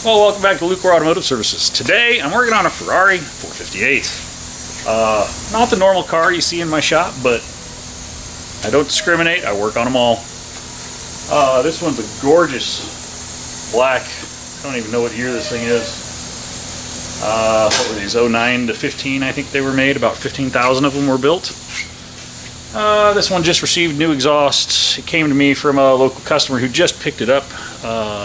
Well, welcome back to Lucore Automotive Services. Today, I'm working on a Ferrari 458. Not the normal car you see in my shop, but I don't discriminate. I work on them all. This one's a gorgeous black. I don't even know what year this thing is. What were these? 09 to 15, I think they were made. About 15,000 of them were built. This one just received new exhaust. It came to me from a local customer who just picked it up.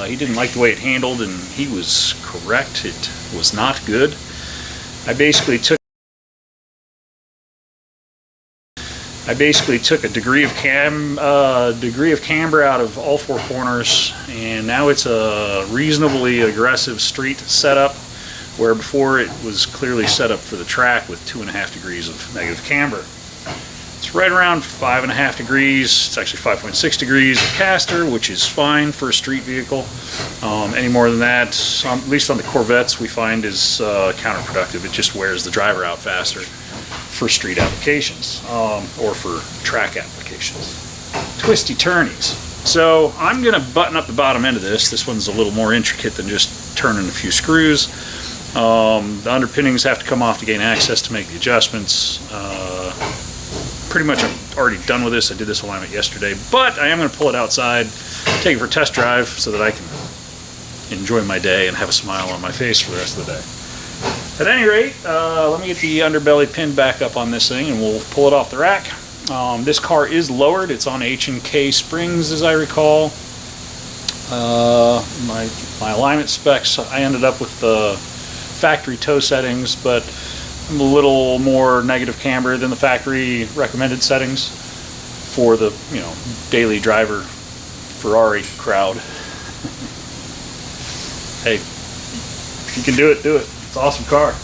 He didn't like the way it handled, and he was correct. It was not good. I basically took a degree of camber out of all four corners, and now it's a reasonably aggressive street setup, where before it was clearly set up for the track with 2.5 degrees of negative camber. It's right around 5.5 degrees. It's actually 5.6 degrees of caster, which is fine for a street vehicle. Any more than that, at least on the Corvettes, we find is counterproductive. It just wears the driver out faster for street applications or for track applications. Twisty turnies. So I'm going to button up the bottom end of this. This one's a little more intricate than just turning a few screws. The underpinnings have to come off to gain access to make the adjustments. Pretty much I'm already done with this. I did this alignment yesterday, but I am going to pull it outside, take it for a test drive so that I can enjoy my day and have a smile on my face for the rest of the day. At any rate, let me get the underbelly pinned back up on this thing and we'll pull it off the rack. This car is lowered. It's on H&K springs, as I recall. My alignment specs, I ended up with the factory toe settings, but I'm a little more negative camber than the factory recommended settings for the, daily driver Ferrari crowd. Hey, if you can do it, do it. It's an awesome car.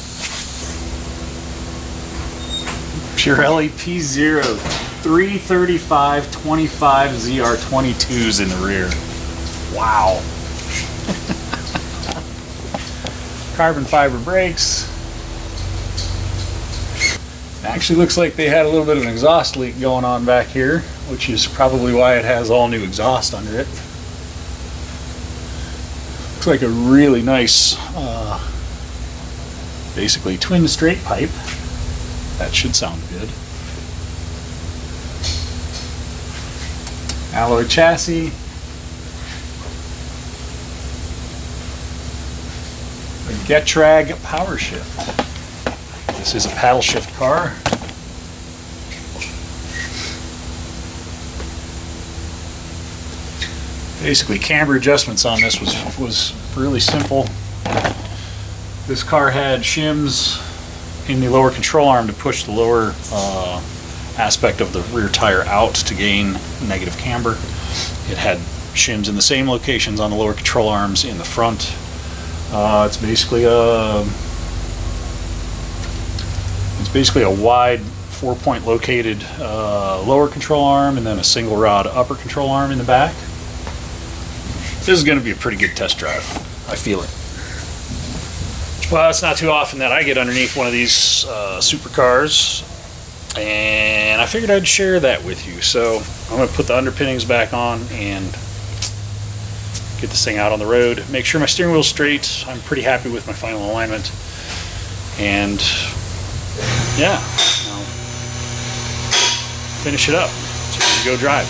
Pirelli P0 335/25 ZR22s in the rear. Wow. Carbon fiber brakes. Actually looks like they had a little bit of an exhaust leak going on back here, which is probably why it has all new exhaust under it. Looks like a really nice, basically twin straight pipe. That should sound good. Alloy chassis. A Getrag power shift. This is a paddle shift car. Basically, camber adjustments on this was really simple. This car had shims in the lower control arm to push the lower aspect of the rear tire out to gain negative camber. It had shims in the same locations on the lower control arms in the front. It's basically a wide 4-point located lower control arm and then a single rod upper control arm in the back. This is going to be a pretty good test drive. I feel it. Well, it's not too often that I get underneath one of these supercars, and I figured I'd share that with you. So I'm going to put the underpinnings back on and get this thing out on the road. Make sure my steering wheel's straight. I'm pretty happy with my final alignment. And yeah, I'll finish it up so we can go drive.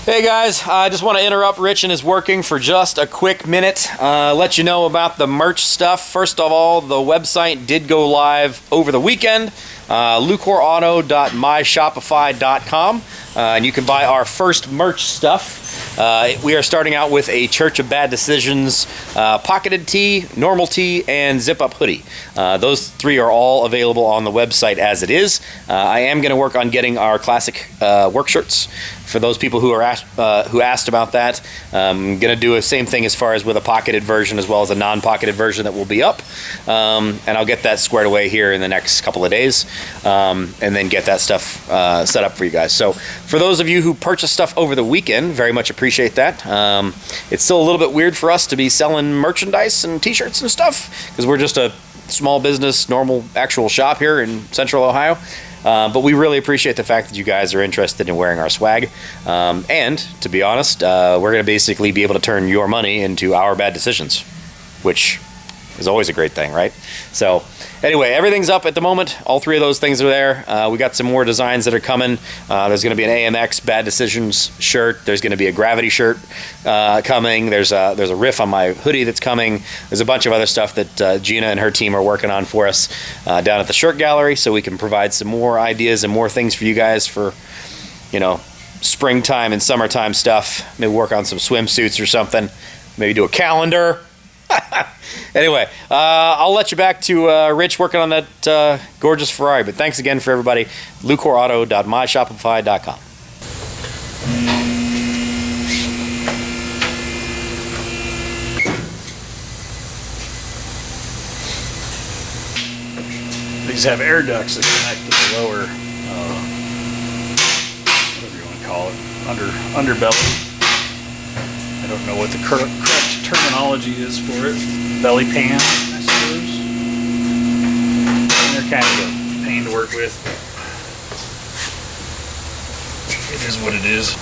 Hey guys, I just want to interrupt Rich and his working for just a quick minute. Let you know about the merch stuff. First of all, the website did go live over the weekend. LucoreAuto.myshopify.com, and you can buy our first merch stuff. We are starting out with a Church of Bad Decisions pocketed tee, normal tee, and zip-up hoodie. Those three are all available on the website as it is. I am going to work on getting our classic work shirts. For those people who asked about that, I'm going to do the same thing as far as with a pocketed version as well as a non-pocketed version that will be up. And I'll get that squared away here in the next couple of days and then get that stuff set up for you guys. So for those of you who purchased stuff over the weekend, very much appreciate that. It's still a little bit weird for us to be selling merchandise and t-shirts and stuff because we're just a small business, normal, actual shop here in Central Ohio. But we really appreciate the fact that you guys are interested in wearing our swag. And to be honest, we're going to basically be able to turn your money into our bad decisions. which is always a great thing, right? So anyway, everything's up at the moment. All three of those things are there. We got some more designs that are coming. There's going to be an AMX Bad Decisions shirt. There's going to be a Gravity shirt coming. There's a riff on my hoodie that's coming. There's a bunch of other stuff that Gina and her team are working on for us down at the shirt gallery, so we can provide some more ideas and more things for you guys for, you know, springtime and summertime stuff. Maybe work on some swimsuits or something. Maybe do a calendar. Anyway, I'll let you back to Rich working on that gorgeous Ferrari. But thanks again for everybody. LucoreAuto.myshopify.com. These have air ducts that connect to the lower, whatever you want to call it, underbelly. I don't know what the correct terminology is for it. Belly pan, I suppose. And they're kind of a pain to work with. It is what it is.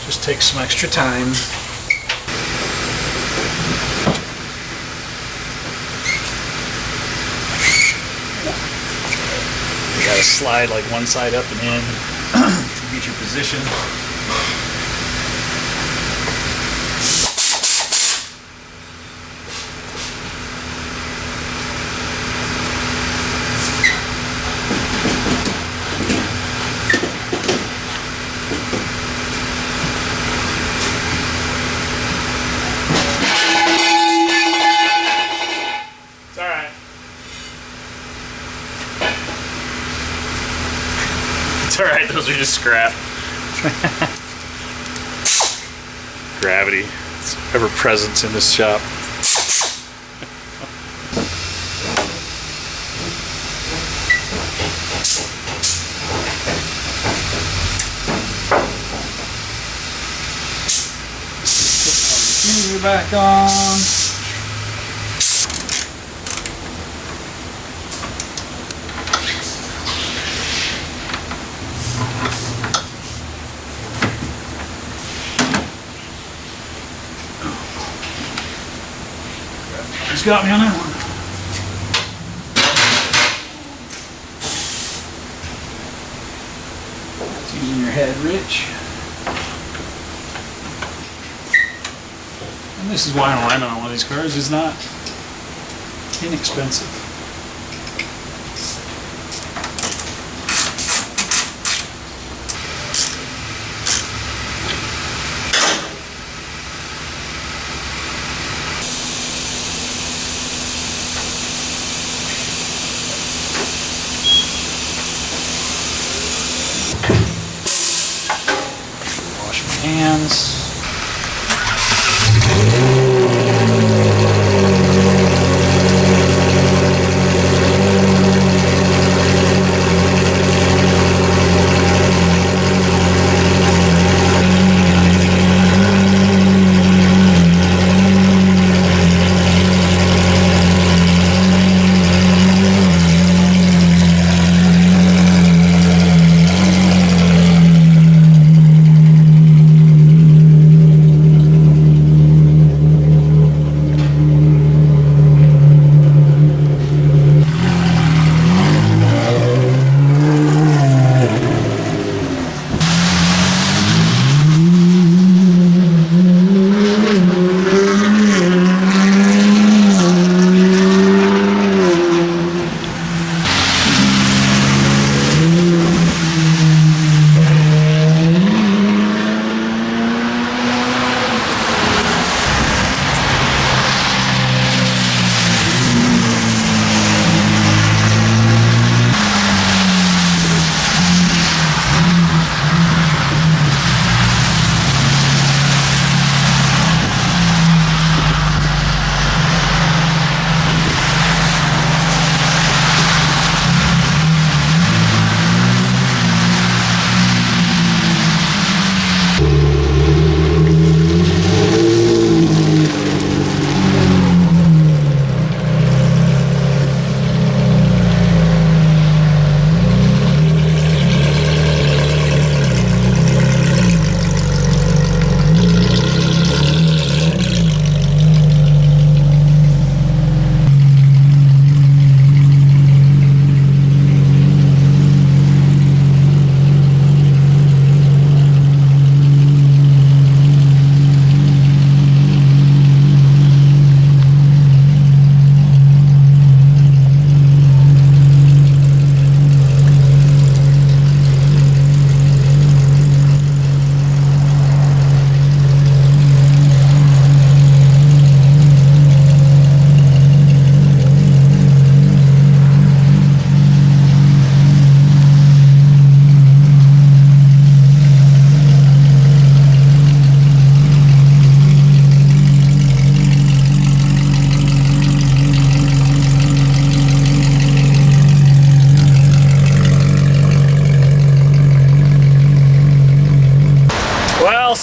Just takes some extra time. You gotta slide like one side up and in to get your position. Alright, those are just scrap. Gravity. It's ever present in this shop. Put the back on. Who's got me on that one? It's using your head, Rich. And this is why alignment on one of these cars is not inexpensive. Hands.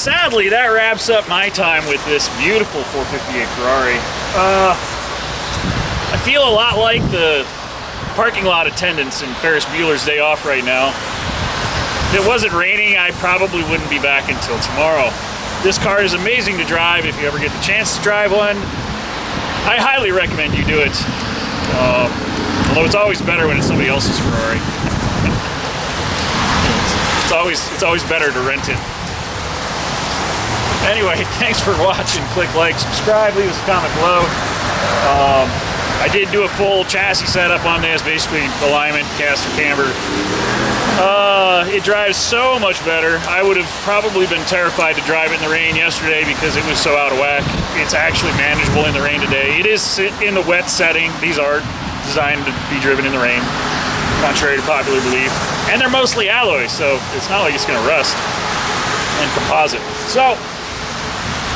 sadly, that wraps up my time with this beautiful 458 Ferrari. I feel a lot like the parking lot attendants in Ferris Bueller's Day Off right now. If it wasn't raining, I probably wouldn't be back until tomorrow. This car is amazing to drive if you ever get the chance to drive one. I highly recommend you do it. Although it's always better when it's somebody else's Ferrari. It's always better to rent it. Anyway, thanks for watching. Click like, subscribe, leave us a comment below. I did do a full chassis setup on this, basically alignment, caster, camber. It drives so much better. I would have probably been terrified to drive it in the rain yesterday because it was so out of whack. It's actually manageable in the rain today. It is in the wet setting. These are designed to be driven in the rain, contrary to popular belief. And they're mostly alloy, so it's not like it's going to rust. And composite. So,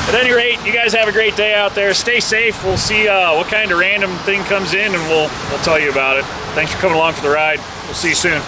at any rate, you guys have a great day out there. Stay safe. We'll see what kind of random thing comes in, and we'll tell you about it. Thanks for coming along for the ride. We'll see you soon.